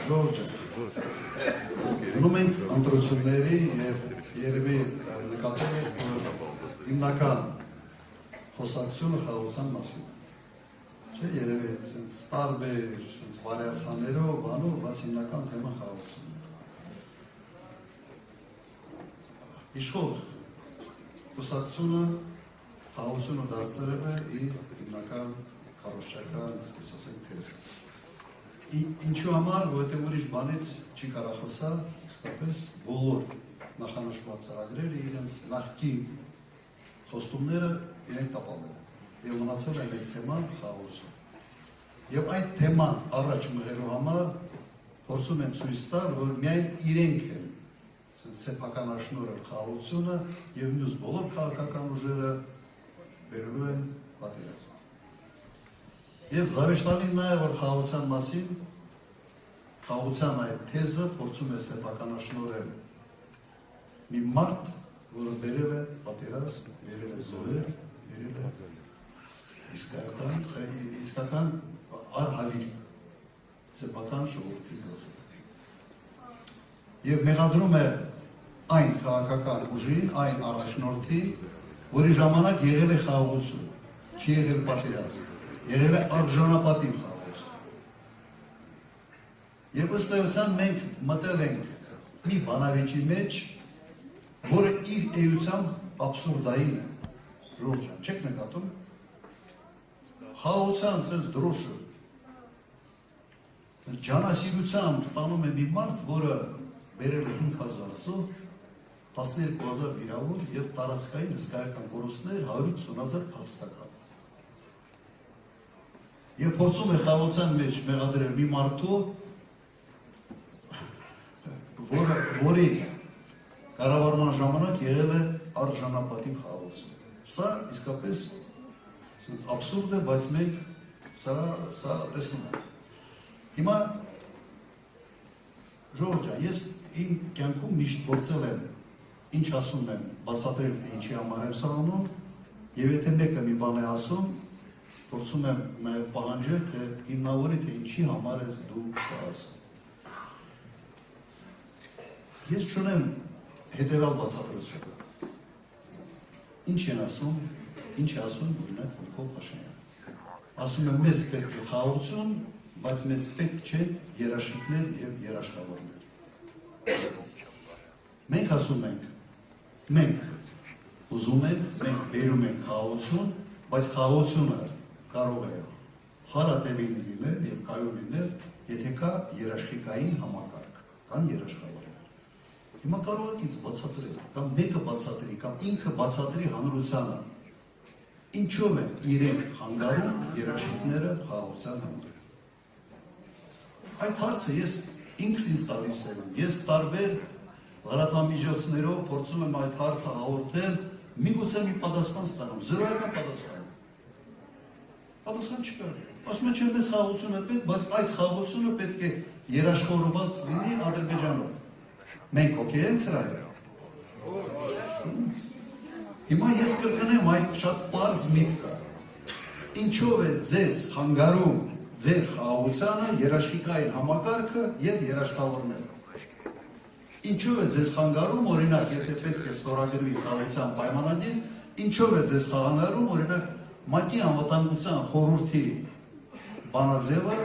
Ժողովուրդ գնում ենք ընտրությունների եւ երևի նկատել եք, որ հիմնական խոսակցությունը խաղաղության մասին է։ Չէ, երևի տարբեր վարիացիաներով, բանով, բայց հիմնական թեման խաղաղությունն է։ Իշխող խոսակցությունը խաղաղությունը դարձրել է իր հիմնական քարոզչական, այսպես ասենք, թեզը։ Ինչու համար, որովհետև ուրիշ բանից չի կարող խոսալ, իսկապես բոլոր նախանշված ծրագրերը իրենց նախկին խոստումները իրենք տապալել են եւ մնացել են այդ թեման խաղաղություն։ Եվ այդ թեման առաջ մղելու համար փորձում են ցույց տալ, որ միայն իրենք են սեփական աշնորհը խաղաղությունը եւ մյուս բոլոր քաղաքական ուժերը բերելու են պատերազմ։ Եվ զավեշտալին նաև որ խաղաղության մասին խաղաղության այդ թեզը փորձում է սեփականաշնորհել մի մարդ, որը բերել է պատերազմ, բերել է զոհեր, բերել է իսկական արհավիրք սեփական ժողովրդի գլխին։ Եվ մեղադրում է այն քաղաքական ուժին, այն առաջնորդին, որի ժամանակ եղել է խաղաղություն, չի եղել պատերազմ, եղել է արժանապատիվ խաղաղություն։ Եվ ըստ էության մենք մտել ենք մի բանավեճի մեջ, որը իր էությամբ աբսուրդային է, ժողովուրդ, չեք նկատում, խաղաղության ցենց դրոշը ջանասիրությամբ տանում է մի մարդ, որը բերել է 5000 զոհ, 12000 վիրավոր եւ տարածքային հսկայական կորուստներ, 150,000 փախստական։ Եվ փորձում է խաղաղության մեջ մեղադրել մի մարդու, որի կառավարման ժամանակ եղել է արժանապատիվ խաղաղություն։ Սա իսկապես աբսուրդ է, բայց մենք սա տեսնում ենք։ Հիմա ժողովուրդ, ես իմ կյանքում միշտ փորձել եմ ինչ ասում եմ, բացատրել թե ինչի համար եմ սա անում, եւ եթե մեկը մի բան է ասում, փորձում եմ նաեւ պահանջել, թե հիմնավորի թե ինչի համար ես դու սա ասում։ Ես չունեմ հետևյալ բացատրություն։ Ինչ են ասում, ինչ է ասում օրինակ Նիկոլ Փաշինյանը։ Ասում եմ մեզ պետք է խաղաղություն, բայց մեզ պետք չէ երաշխիքներ եւ երաշխավորներ։ Մենք ասում ենք, մենք ուզում ենք, մենք բերում ենք խաղաղություն, բայց խաղաղությունը կարող է հարատևին լինել եւ կայուն լինել, եթե կա երաշխիքային համակարգ, կան երաշխավորներ։ Հիմա կարող եք ինձ բացատրել, կամ մեկը բացատրի, կամ ինքը բացատրի հանրությանը, ինչով է իրենք խանգարում երաշխիքները խաղաղության համար։ Այդ հարցը ես ինքս ինձ տալիս եմ, ես տարբեր լրատվամիջոցներով փորձում եմ այդ հարցը հաղորդել, միգուցե մի պատասխան ստանամ, զրոյական պատասխան։ Պատասխան չկա։ Ասում են, չէ, մեզ խաղաղությունը պետք, բայց այդ խաղաղությունը պետք է երաշխավորված լինի Ադրբեջանով։ Մենք օքեյ ենք սրա հետ։ Հիմա ես կրկնեմ այդ շատ պարզ միտքը։ Ինչով է ձեզ խանգարում ձեր խաղաղությանը, երաշխիքային համակարգը եւ երաշխավորները։ Ինչով է ձեզ խանգարում, օրինակ, եթե պետք է ստորագրվի խաղաղության պայմանագիր, ինչով է ձեզ խանգարում, օրինակ, ՄԱԿ-ի անվտանգության խորհրդի բանաձևը,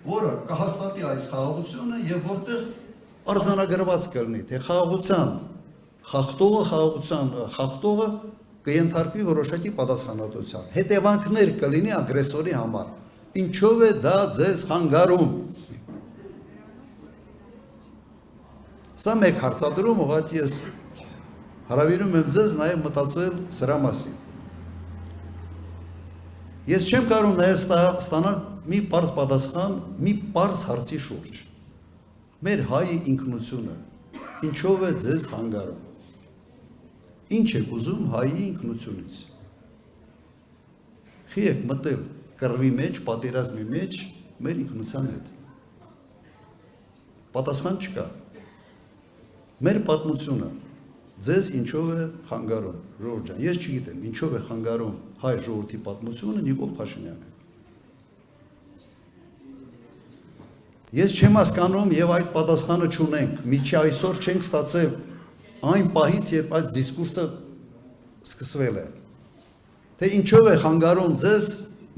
որը կհաստատի այս խաղաղությունը եւ որտեղ արձանագրված կլինի, թե խաղաղության խախտողը կենթարկվի որոշակի պատասխանատվության։ Հետևանքներ կլինի ագրեսորի համար։ Ինչով է դա ձեզ խանգարում։ Սա մեկ հարցադրում, ուղղակի ես հրավիրում եմ ձեզ նաև մտածել սրա մասին։ Ես չեմ կարող նաև ստանալ մի պարզ պատասխան, մի պարզ հարցի շուրջ։ Մեր հայի ինքնությունը ինչով է ձեզ խանգարում։ Ինչ եք ուզում հայի ինքնությունից։ Խի եք մտել կռվի մեջ, պատերազմի մեջ մեր ինքնության հետ։ Պատասխան չկա։ Մեր պատմությունը ձեզ ինչով է խանգարում, ժողովուրդ ջան, ես չգիտեմ, ինչով է խանգարում հայ ժողովրդի պատմությունը Նիկոլ Փաշինյանը։ Ես չեմ հասկանում եւ այդ պատասխանը չունենք, միջի այսօր չենք ստացել այն պահից, երբ այդ դիսկուրսը սկսվել է, թե ինչով է խանգարում ձեզ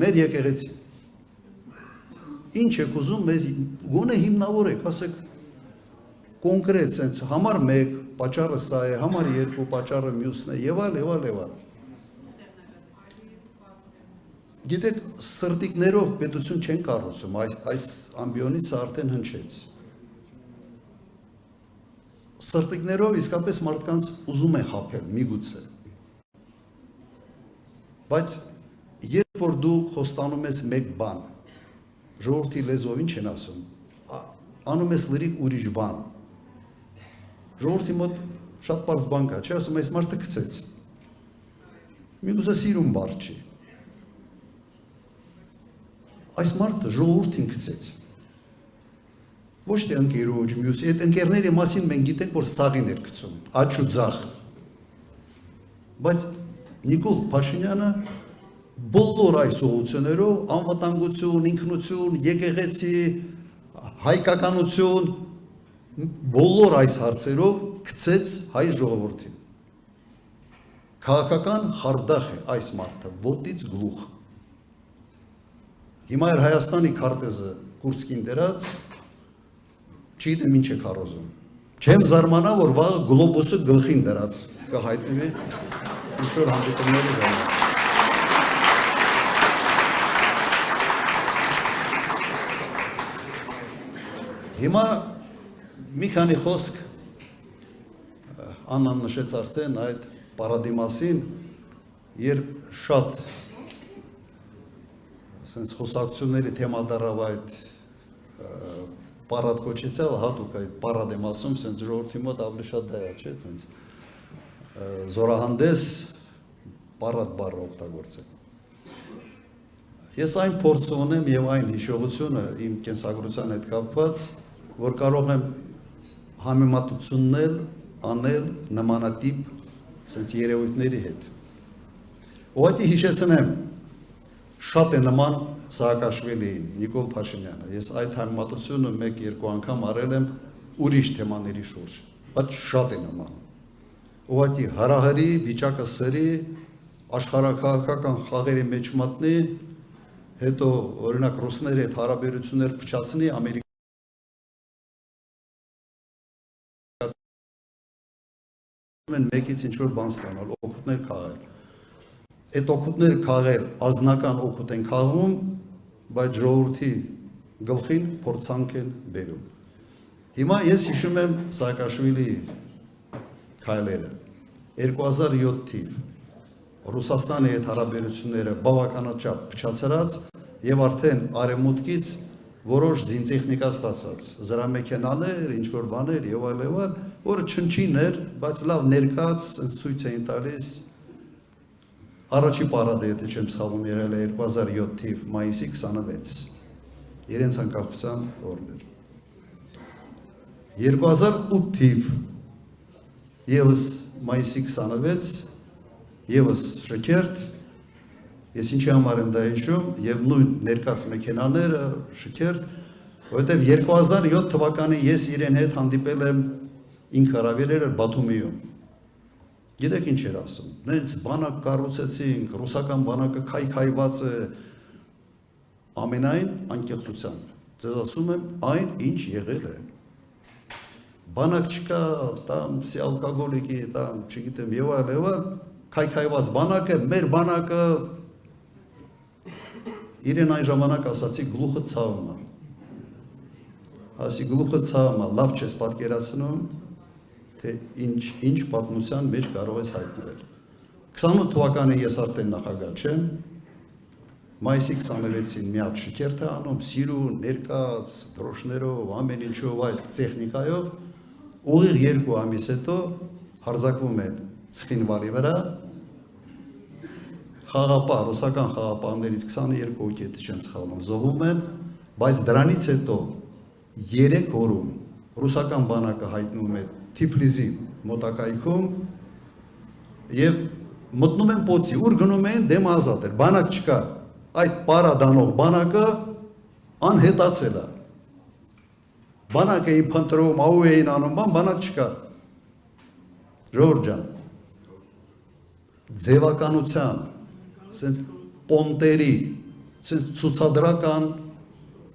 մեր եկեղեցի։ Ինչ եք ուզում, մեզ գոնե հիմնավորեք, ասեք կոնկրետ sense համար 1 պատճառը սա է, համար 2 պատճառը մյուսն է եւ այլ եւ այլ եւ այլ։ Գիտեք, սրտիկներով պետություն չեն կառուցում, այս ամբիոնից արդեն հնչեց։ Սրտիկներով իսկապես մարդկանց ուզում են խաբել, միգուցե։ Բայց երբ որ դու խոստանում ես մեկ բան, ժողովրդի լեզվով ինչ են ասում, անում ես լրիվ ուրիշ բան։ Ժողովրդի մոտ շատ բարձ բան կա, չի ասում, այս մարդը գցեց։ Միգուցե սիրուն բառ չի։ Այս մարդը ժողովրդին գցեց։ Ոչ թե ընկերոջ, մյուս, այդ ընկերների մասին մենք գիտենք, որ սաղին էր գցում, աջ ու ձախ։ Բայց Նիկոլ Փաշինյանը բոլոր այս ուղղություններով անվտանգություն, ինքնություն, եկեղեցի, հայկականություն, բոլոր այս հարցերով գցեց հայ ժողովրդին։ Քաղաքական խարդախ է այս մարդը, ոտից գլուխ։ Հիմա էր Հայաստանի քարտեզը Կուրսկին դրած, չգիտեմ ինչ է քարոզում։ Չեմ զարմանա, որ վաղը գլոբուսը գլխին դրած կհայտնվի ինչ-որ հանդիպումների վրա։ Հիմա մի քանի խոսք Աննան նշեց արդեն այդ պարադիմասին, երբ շատ sense խոսակցությունների թեմա դարավ այդ պարադ կոչեցել, հատուկ այդ պարադ եմ ասում, sense ժողովրդի մոտ ավելի շատ դա է, չէ, sense զորահանդես պարադ բառը օգտագործել։ Ես այն փորձ ունեմ եւ այն հիշողությունը իմ կենսագրության հետ կապված, որ կարող եմ համեմատություններ անել նմանատիպ sense երևույթների հետ։ Ուղղակի հիշեցնեմ, շատ է նման Սահակաշվիլիին, Նիկոլ Փաշինյանը։ Ես այդ համեմատությունը 1-2 անգամ արել եմ ուրիշ թեմաների շուրջ, բայց շատ է նման։ Ուղղակի հարահարի, վիճակը սրի, աշխարհաքաղաքական խաղերի մեջ մատնի, հետո օրինակ ռուսների հետ հարաբերություններ փչացնի, մեկից ինչ-որ բան ստանալ, օգուտներ քաղել։ Այդ օգուտները քաղել, ազնական օգուտ են քաղում, բայց ժողովրդի գլխին փորձանք են բերում։ Հիմա ես հիշում եմ Սահակաշվիլիի քայլերը։ 2007 թիվ Ռուսաստանի հետ հարաբերությունները բավականաչափ փչացրած եւ արդեն արևմուտքից որոշ զինտեխնիկա ստացած, զրամեքենաներ, ինչ-որ բաներ եւ այլ, որը չնչին էր, բայց լավ ներկած, ցույց էին տալիս։ Առաջի պարադը, եթե չեմ սխալվում, եղել է 2007 թիվ մայիսի 26, իրենց անկախության օրն էր։ 2008 թիվ եւս մայիսի 26, եւս շքերթ, ես ինչի համար եմ դա հիշում, եւ նույն ներկած մեքենաները, շքերթ, որովհետեւ 2007 թվականին ես իրեն հետ հանդիպել եմ ինքը հրավիրել էր Բաթումիում։ Գիտեք ինչ էր ասում, նենց բանակ կառուցեցինք, ռուսական բանակը քայքայված է, ամենայն անկեղծությամբ, ձեզ ասում եմ, այն ինչ եղել է։ Բանակ չկա, տամ ալկոգոլիկի, տամ չգիտեմ եւ այլ, քայքայված բանակ է, մեր բանակը իրեն այն ժամանակ ասացի գլուխը ցավում է։ Ասի գլուխը ցավում է, լավ չես պատկերացնում, թե ինչ պատմության մեջ կարող ես հայտնվել։ 28 թվականին ես արդեն նախագահ չեմ, մայիսի 26-ին մի հատ շքերթ է անում, սիրուն, ներկած, դրոշներով, ամեն ինչով այդ տեխնիկայով, ուղիղ 2 ամիս հետո հարձակվում են Ցխինվալի վրա, խաղապահ, ռուսական խաղապահներից 22 հոգի, եթե չեմ սխալվում, զոհվում են, բայց դրանից հետո 3 օրում ռուսական բանակը հայտնվում է Թիֆլիսի մոտակայքում եւ մտնում են Պոցի, ուր գնում են դեմ ազատ էր, բանակ չկա, այդ պարադանող բանակը անհետացել է։ բանակ էին փնտրում, ահու էին անում, բանակ չկար։ Ժողովուրդ ջան, ձևականության, սենց պոնտերի, սենց ցուցադրական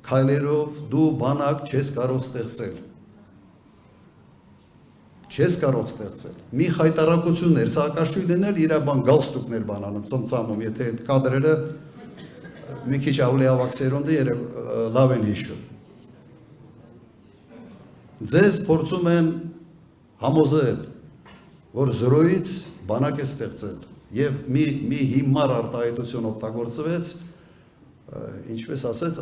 քայլերով դու բանակ չես կարող ստեղծել։ Չես կարող ստեղծել։ Մի խայտարակություններ, սակաշույլն էլ իր բան գալստուկներ բանանում, ծմծամում, եթե այդ կադրերը մի քիչ ավելի ավակ սերունդը երբ լավ են հիշում։ Ձեզ փորձում են համոզել, որ զրոյից բանակ է ստեղծել եւ մի հիմար արտահայտություն օգտագործվեց, ինչպես ասեց,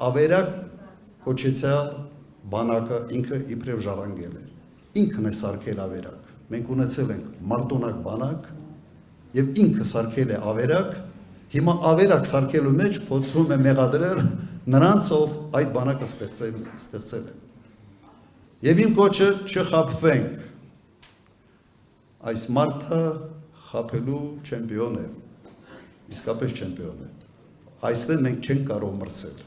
ավերակ կոչեցյալ բանակը ինքը իբրև ժառանգել է, ինքն է սարքել ավերակ, մենք ունեցել ենք մարտունակ բանակ և ինքը սարքել է ավերակ, հիմա ավերակ սարքելու մեջ փորձում է մեղադրել նրանց, ով այդ բանակը ստեղծել է։ Եվ իմ կոչը չխաբվենք, այս մարդը խաբելու չեմպիոն է, իսկապես չեմպիոն է, այստեղ մենք չենք կարող մրցել։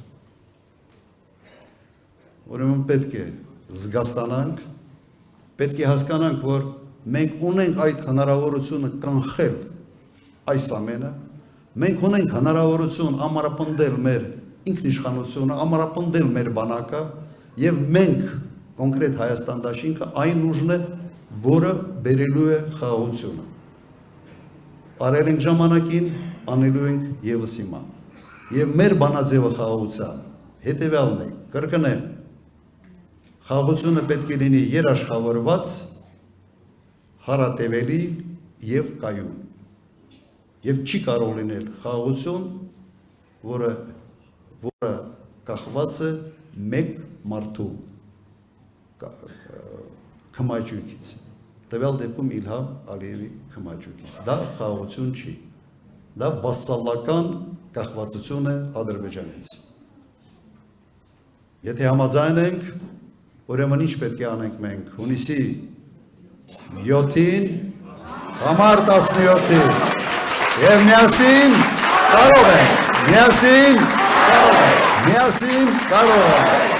Ուրեմն պետք է զգաստանանք, պետք է հասկանանք, որ մենք ունենք այդ հնարավորությունը կանխել այս ամենը, մենք ունենք հնարավորություն ամրապնդել մեր ինքնիշխանությունը, ամրապնդել մեր բանակը և մենք կոնկրետ Հայաստան դաշինքը այն ուժն է, որը բերելու է խաղաղությունը։ Արել ենք ժամանակին, անելու ենք ևս հիմա։ Եվ մեր բանաձևը խաղաղության հետևյալն է, կրկնեմ, խաղաղությունը պետք է լինի երաշխավորված, հարատևելի և կայուն։ Եվ չի կարող լինել խաղաղություն, որը կախված է մեկ մարդու քմաճույքից, տվյալ դեպքում Իլհամ Ալիևի քմաճույքից, դա խաղաղություն չի, դա վասսալական կախվածություն է Ադրբեջանից։ Եթե համաձայն ենք, ուրեմն ինչ պետք է անենք մենք, հունիսի 7-ին, համար 17-ին, և միասին կարող ենք, միասին կարող ենք։